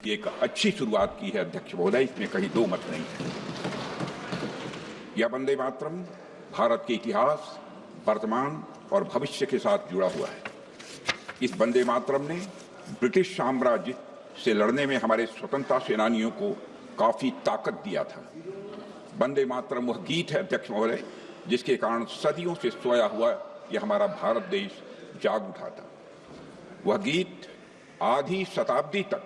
की एक अच्छी शुरुआत की है अध्यक्ष महोदय, इसमें कहीं दो मत नहीं है। यह वंदे मातरम भारत के इतिहास, वर्तमान और भविष्य के साथ जुड़ा हुआ है। इस वंदे मातरम ने ब्रिटिश साम्राज्य से लड़ने में हमारे स्वतंत्रता सेनानियों को काफी ताकत दिया था। वंदे मातरम वह गीत है अध्यक्ष महोदय जिसके कारण सदियों से सोया हुआ यह हमारा भारत देश जाग उठा था। वह गीत आधी शताब्दी तक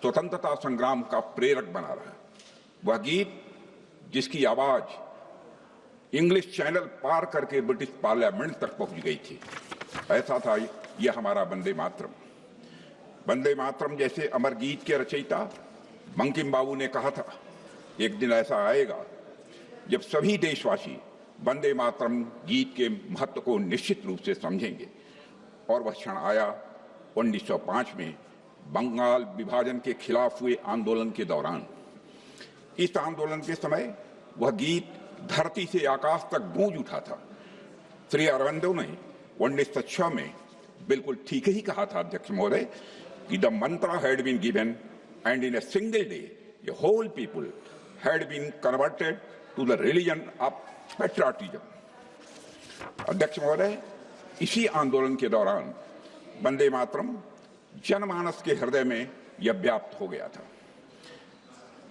स्वतंत्रता संग्राम का प्रेरक बना रहा। वह गीत जिसकी आवाज इंग्लिश चैनल पार करके ब्रिटिश पार्लियामेंट तक पहुंच गई थी। ऐसा था यह हमारा वंदे मातरम। वंदे मातरम जैसे अमर गीत के रचयिता बंकिम बाबू ने कहा था, एक दिन ऐसा आएगा जब सभी देशवासी वंदे मातरम गीत के महत्व को निश्चित रूप से समझेंगे। और वह क्षण आया 1905 में बंगाल विभाजन के खिलाफ हुए आंदोलन के दौरान। इस आंदोलन के समय वह गीत धरती से आकाश तक गूंज उठा था। श्री अरविंदो ने 1906 में बिल्कुल ठीक ही कहा था अध्यक्ष महोदय कि the mantra had been given and in a single day the whole people had been converted to the religion of patriotism. अध्यक्ष महोदय, इसी आंदोलन के दौरान वंदे मातरम जनमानस के हृदय में यह व्याप्त हो गया था।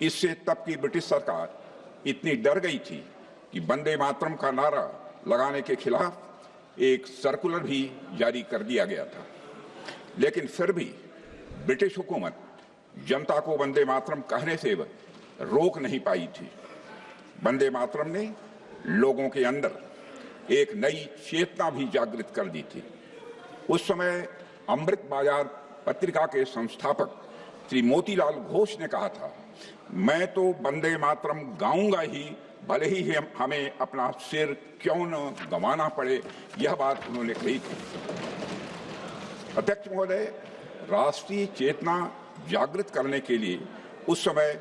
इससे तब की ब्रिटिश सरकार इतनी डर गई थी कि वंदे मातरम का नारा लगाने के खिलाफ एक सर्कुलर भी जारी कर दिया गया था। लेकिन फिर भी ब्रिटिश हुकूमत जनता को वंदे मातरम कहने से रोक नहीं पाई थी। वंदे मातरम ने लोगों के अंदर एक नई चेतना भी जागृत कर दी थी। उस समय अमृत बाजार पत्रिका के संस्थापक श्री मोतीलाल घोष ने कहा था, मैं तो वंदे मातरम गाऊंगा ही, भले ही हमें अपना सिर क्यों न गंवाना पड़े। यह बात उन्होंने कही थी। अध्यक्ष महोदय, राष्ट्रीय चेतना जागृत करने के लिए उस समय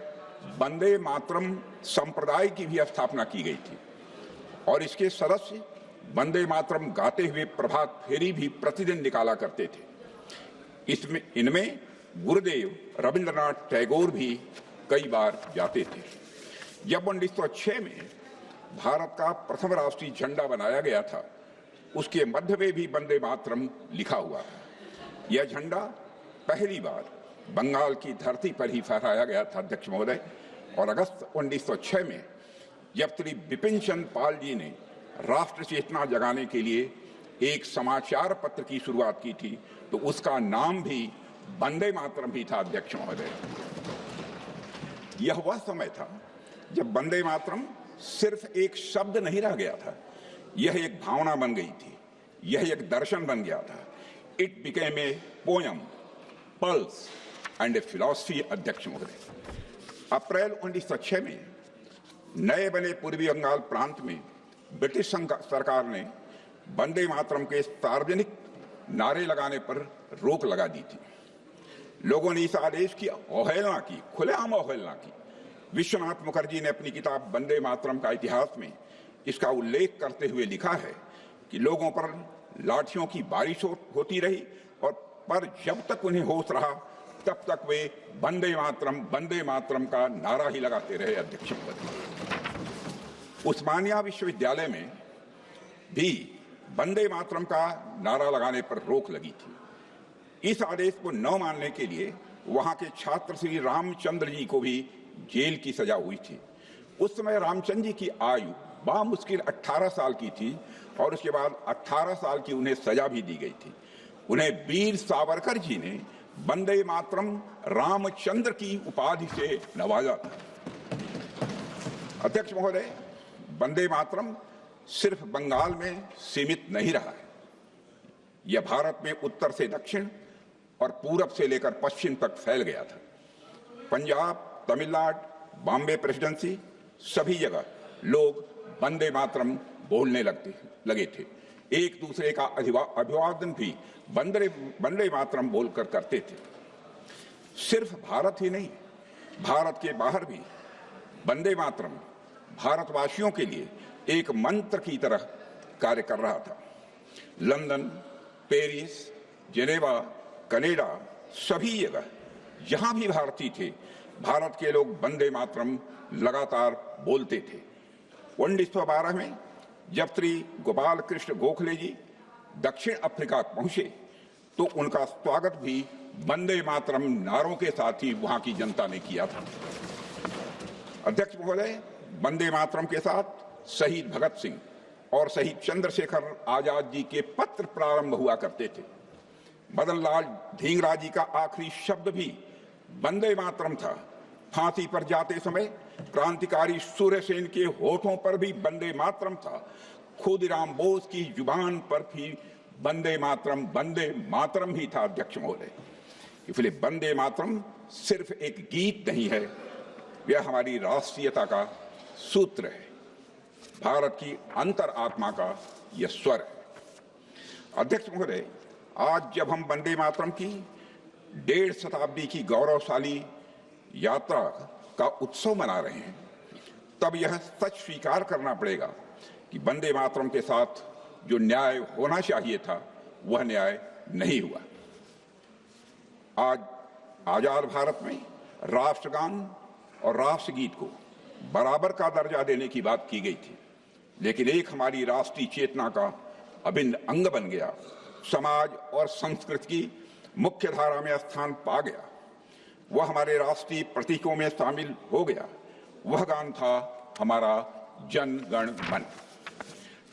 वंदे मातरम संप्रदाय की भी स्थापना की गई थी और इसके सदस्य वंदे मातरम गाते हुए प्रभात फेरी भी प्रतिदिन निकाला करते थे। इनमें गुरुदेव रविंद्रनाथ टैगोर भी कई बार जाते थे। जब 1906 में भारत का प्रथम राष्ट्रीय झंडा बनाया गया था, उसके मध्य में भी वंदे मातरम लिखा हुआ था। यह झंडा पहली बार बंगाल की धरती पर ही फहराया गया था अध्यक्ष महोदय। और अगस्त 1906 में जब श्री बिपिन चंद्र पाल जी ने राष्ट्र चेतना जगाने के लिए एक समाचार पत्र की शुरुआत की थी, तो उसका नाम भी वंदे मातरम ही था अध्यक्ष महोदय। यह वह समय था जब वंदे मातरम सिर्फ एक शब्द नहीं रह गया था, यह एक भावना बन गई थी, यह एक दर्शन बन गया था। It became a poem, pulse and A philosophy अध्यक्ष महोदय। अप्रैल 1906 में नए बने पूर्वी बंगाल प्रांत में ब्रिटिश सरकार ने वंदे मातरम के सार्वजनिक नारे लगाने पर रोक लगा दी थी। लोगों ने इस आदेश की अवहेलना की, खुलेआम अवहेलना की। विश्वनाथ मुखर्जी ने अपनी किताब वंदे मातरम का इतिहास में इसका उल्लेख करते हुए लिखा है कि लोगों पर लाठियों की बारिश होती रही और पर जब तक उन्हें होश रहा तब तक वे वंदे मातरम का नारा ही लगाते रहे अध्यक्ष महोदय। उस्मानिया विश्वविद्यालय में भी वंदे मातरम का नारा लगाने पर रोक लगी थी। इस आदेश को न मानने के लिए वहां के छात्र श्री रामचंद्र जी को भी जेल की सजा हुई थी। उस समय रामचंद्र जी की आयु बामुश्किल 18 साल की थी और उसके बाद 18 साल की उन्हें सजा भी दी गई थी। उन्हें वीर सावरकर जी ने वंदे मातरम रामचंद्र की उपाधि से नवाजा था। अध्यक्ष महोदय, वंदे मातरम सिर्फ बंगाल में सीमित नहीं रहा है। यह भारत में उत्तर से दक्षिण और पूरब से लेकर पश्चिम तक फैल गया था। पंजाब, तमिलनाडु, बॉम्बे प्रेसिडेंसी, सभी जगह लोग वंदे मातरम बोलने लगे थे। एक दूसरे का अभिवादन भी वंदे मातरम बोलकर करते थे। सिर्फ भारत ही नहीं, भारत के बाहर भी वंदे मातरम भारतवासियों के लिए एक मंत्र की तरह कार्य कर रहा था। लंदन, पेरिस, जेनेवा, कनाडा, सभी जगह जहां भी भारतीय थे, भारत के लोग वंदे मातरम लगातार बोलते थे। 1912 में जब श्री गोपाल कृष्ण गोखले जी दक्षिण अफ्रीका पहुंचे तो उनका स्वागत भी वंदे मातरम नारों के साथ ही वहां की जनता ने किया था। अध्यक्ष महोदय, वंदे मातरम के साथ शहीद भगत सिंह और शहीद चंद्रशेखर आजाद जी के पत्र प्रारंभ हुआ करते थे। मदन लाल ढींगरा जी का आखिरी शब्द भी वंदे मातरम था। फांसी पर जाते समय क्रांतिकारी सूर्य सेन के होठों पर भी वंदे मातरम था। खुदीराम बोस की जुबान पर भी वंदे मातरम ही था। अध्यक्ष महोदय, इसलिए वंदे मातरम सिर्फ एक गीत नहीं है, यह हमारी राष्ट्रीयता का सूत्र है, भारत की अंतर आत्मा का यह स्वर है। अध्यक्ष महोदय, आज जब हम वंदे मातरम की 1.5 शताब्दी की गौरवशाली यात्रा का उत्सव मना रहे हैं, तब यह सच स्वीकार करना पड़ेगा कि वंदे मातरम के साथ जो न्याय होना चाहिए था वह न्याय नहीं हुआ। आज आजाद भारत में राष्ट्रगान और राष्ट्रगीत को बराबर का दर्जा देने की बात की गई थी, लेकिन एक हमारी राष्ट्रीय चेतना का अभिन्न अंग बन गया, समाज और संस्कृति की मुख्य धारा में स्थान पा गया, वह हमारे राष्ट्रीय प्रतीकों में शामिल हो गया। वह गान था हमारा जन गण मन।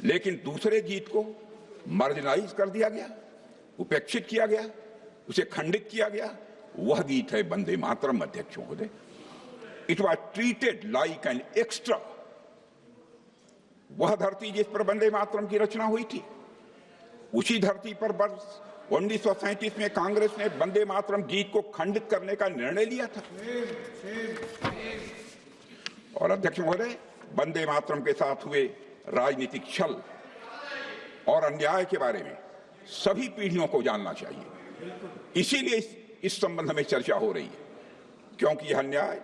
लेकिन दूसरे गीत को मार्जिनाइज कर दिया गया, उपेक्षित किया गया, उसे खंडित किया गया। वह गीत है वंदे मातरम। अध्यक्ष महोदय, it was treated like an extra. वह धरती जिस पर वंदे मातरम की रचना हुई थी, उसी धरती पर वर्ष 1937 में कांग्रेस ने वंदे मातरम गीत को खंडित करने का निर्णय लिया था। और अध्यक्ष महोदय, वंदे मातरम के साथ हुए राजनीतिक छल और अन्याय के बारे में सभी पीढ़ियों को जानना चाहिए। इसीलिए इस संबंध में चर्चा हो रही है, क्योंकि यह अन्याय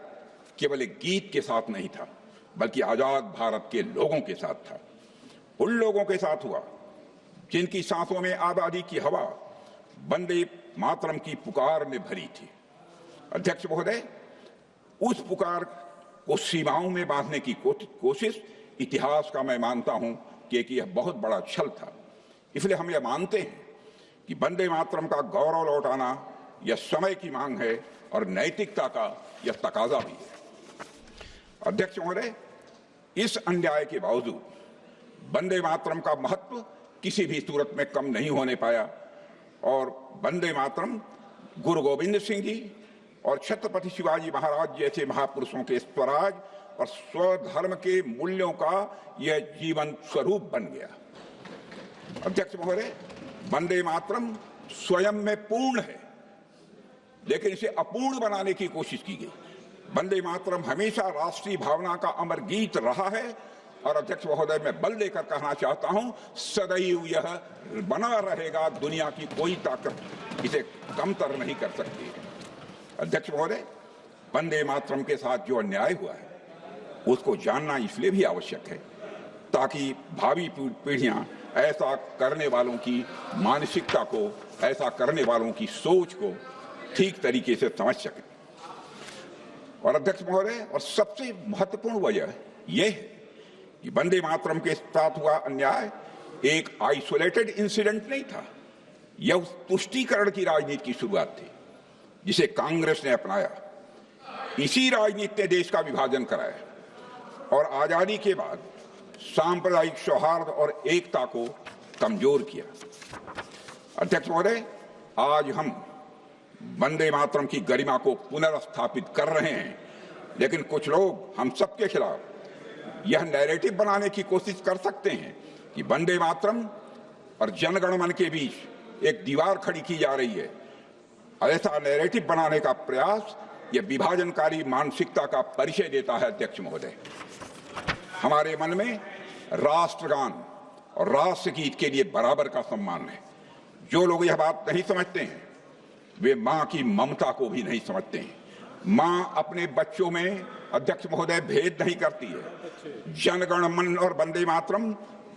केवल एक गीत के साथ नहीं था, बल्कि आजाद भारत के लोगों के साथ था। उन लोगों के साथ हुआ जिनकी सांसों में आजादी की हवा वंदे मातरम की पुकार ने भरी थी। अध्यक्ष महोदय, उस पुकार को सीमाओं में बांधने की कोशिश इतिहास का मैं मानता हूं कि यह बहुत बड़ा छल था। इसलिए हम यह मानते हैं कि वंदे मातरम का गौरव लौटाना यह समय की मांग है और नैतिकता का यह तकाजा भी है। अध्यक्ष महोदय, इस अन्याय के बावजूद वंदे मातरम का महत्व किसी भी सूरत में कम नहीं होने पाया और वंदे मातरम गुरु गोविंद सिंह जी और छत्रपति शिवाजी महाराज जैसे महापुरुषों के स्वराज और स्वधर्म के मूल्यों का यह जीवन स्वरूप बन गया। अध्यक्ष महोदय, वंदे मातरम स्वयं में पूर्ण है, लेकिन इसे अपूर्ण बनाने की कोशिश की गई। वंदे मातरम हमेशा राष्ट्रीय भावना का अमर गीत रहा है और अध्यक्ष महोदय, मैं बल देकर कहना चाहता हूं, सदैव यह बना रहेगा। दुनिया की कोई ताकत इसे कमतर नहीं कर सकती। अध्यक्ष महोदय, वंदे मातरम के साथ जो अन्याय हुआ है उसको जानना इसलिए भी आवश्यक है ताकि भावी पीढ़ियां ऐसा करने वालों की मानसिकता को, ऐसा करने वालों की सोच को ठीक तरीके से समझ सकें। और अध्यक्ष महोदय, और सबसे महत्वपूर्ण वजह यह है कि वंदे मातरम के साथ हुआ अन्याय एक आइसोलेटेड इंसिडेंट नहीं था। यह उस तुष्टीकरण की राजनीति की शुरुआत थी जिसे कांग्रेस ने अपनाया। इसी राजनीति ने देश का विभाजन कराया और आजादी के बाद सांप्रदायिक सौहार्द और एकता को कमजोर किया। अध्यक्ष महोदय, आज हम वंदे मातरम की गरिमा को पुनर्स्थापित कर रहे हैं, लेकिन कुछ लोग हम सबके खिलाफ यह नैरेटिव बनाने की कोशिश कर सकते हैं कि वंदे मातरम और जनगण मन के बीच एक दीवार खड़ी की जा रही है। ऐसा नैरेटिव बनाने का प्रयास यह विभाजनकारी मानसिकता का परिचय देता है। अध्यक्ष महोदय, हमारे मन में राष्ट्रगान और राष्ट्रगीत के लिए बराबर का सम्मान है। जो लोग यह बात नहीं समझते हैं वे मां की ममता को भी नहीं समझते हैं। मां अपने बच्चों में, अध्यक्ष महोदय, भेद नहीं करती है। जनगण मन और वंदे मातरम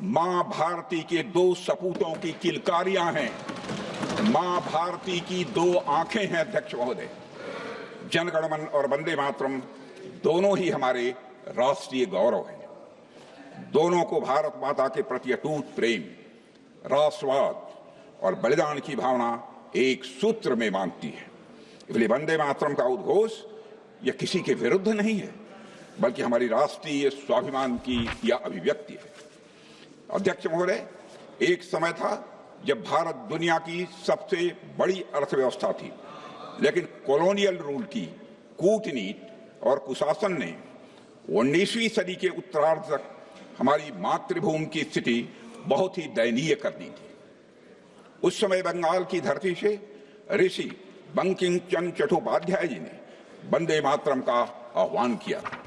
मां भारती के दो सपूतों की किलकारियां हैं, मां भारती की दो आंखें हैं। अध्यक्ष महोदय, जनगणमन और वंदे मातरम दोनों ही हमारे राष्ट्रीय गौरव हैं। दोनों को भारत माता के प्रति अटूट प्रेम, राष्ट्रवाद और बलिदान की भावना एक सूत्र में बांधती है। इसलिए वंदे मातरम का उद्घोष यह किसी के विरुद्ध नहीं है, बल्कि हमारी राष्ट्रीय स्वाभिमान की यह अभिव्यक्ति है। अध्यक्ष महोदय, एक समय था जब भारत दुनिया की सबसे बड़ी अर्थव्यवस्था थी, लेकिन कॉलोनियल रूल की कूटनीति और कुशासन ने 19वीं सदी के उत्तरार्ध तक हमारी मातृभूमि की स्थिति बहुत ही दयनीय कर दी थी। उस समय बंगाल की धरती से ऋषि बंकिम चंद्र चट्टोपाध्याय जी ने वंदे मातरम का आह्वान किया था।